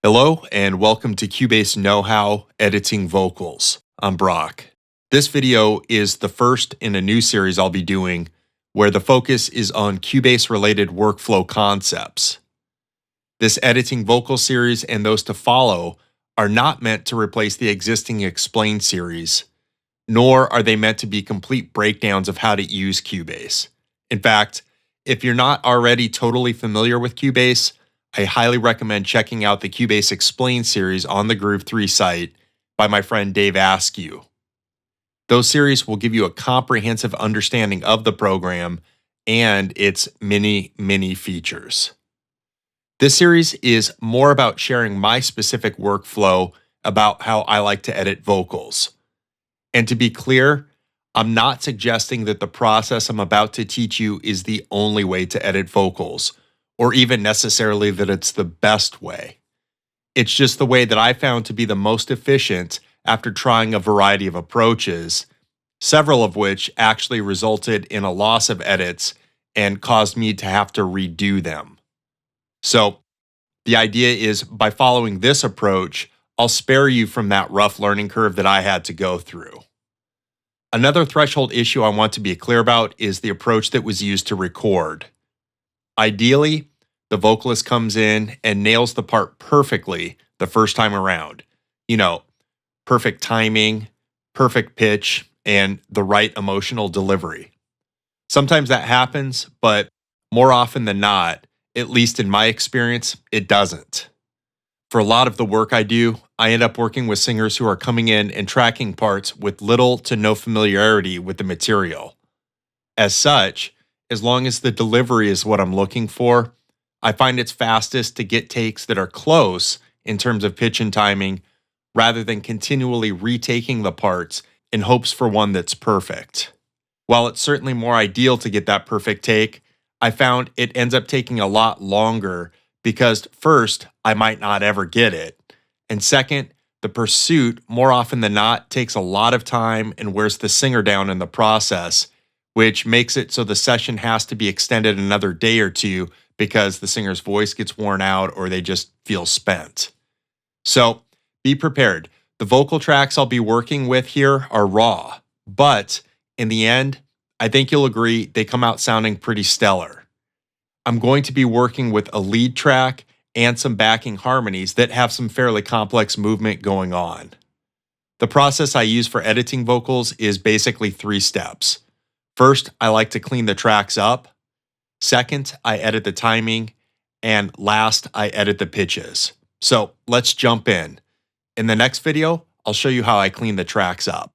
Hello and welcome to Cubase Know-How Editing Vocals. I'm Brock. This video is the first in a new series I'll be doing where the focus is on Cubase-related workflow concepts. This editing vocal series and those to follow are not meant to replace the existing Explain series, nor are they meant to be complete breakdowns of how to use Cubase. In fact, if you're not already totally familiar with Cubase, I highly recommend checking out the Cubase Explain series on the Groove 3 site by my friend Dave Askew. Those series will give you a comprehensive understanding of the program and its many features. This series is more about sharing my specific workflow about how I like to edit vocals. And to be clear, I'm not suggesting that the process I'm about to teach you is the only way to edit vocals, or even necessarily that it's the best way. It's just the way that I found to be the most efficient after trying a variety of approaches, several of which actually resulted in a loss of edits and caused me to have to redo them. So the idea is by following this approach, I'll spare you from that rough learning curve that I had to go through. Another threshold issue I want to be clear about is the approach that was used to record. Ideally, the vocalist comes in and nails the part perfectly the first time around. Perfect timing, perfect pitch, and the right emotional delivery. Sometimes that happens, but more often than not, at least in my experience, it doesn't. For a lot of the work I do, I end up working with singers who are coming in and tracking parts with little to no familiarity with the material. As such, as long as the delivery is what I'm looking for, I find it's fastest to get takes that are close in terms of pitch and timing rather than continually retaking the parts in hopes for one that's perfect. While it's certainly more ideal to get that perfect take, I found it ends up taking a lot longer because first, I might not ever get it, and second, the pursuit more often than not takes a lot of time and wears the singer down in the process, which makes it so the session has to be extended another day or two because the singer's voice gets worn out or they just feel spent. So be prepared. The vocal tracks I'll be working with here are raw, but in the end, I think you'll agree they come out sounding pretty stellar. I'm going to be working with a lead track and some backing harmonies that have some fairly complex movement going on. The process I use for editing vocals is basically 3 steps. First, I like to clean the tracks up. Second, I edit the timing. And last, I edit the pitches. So let's jump in. In the next video, I'll show you how I clean the tracks up.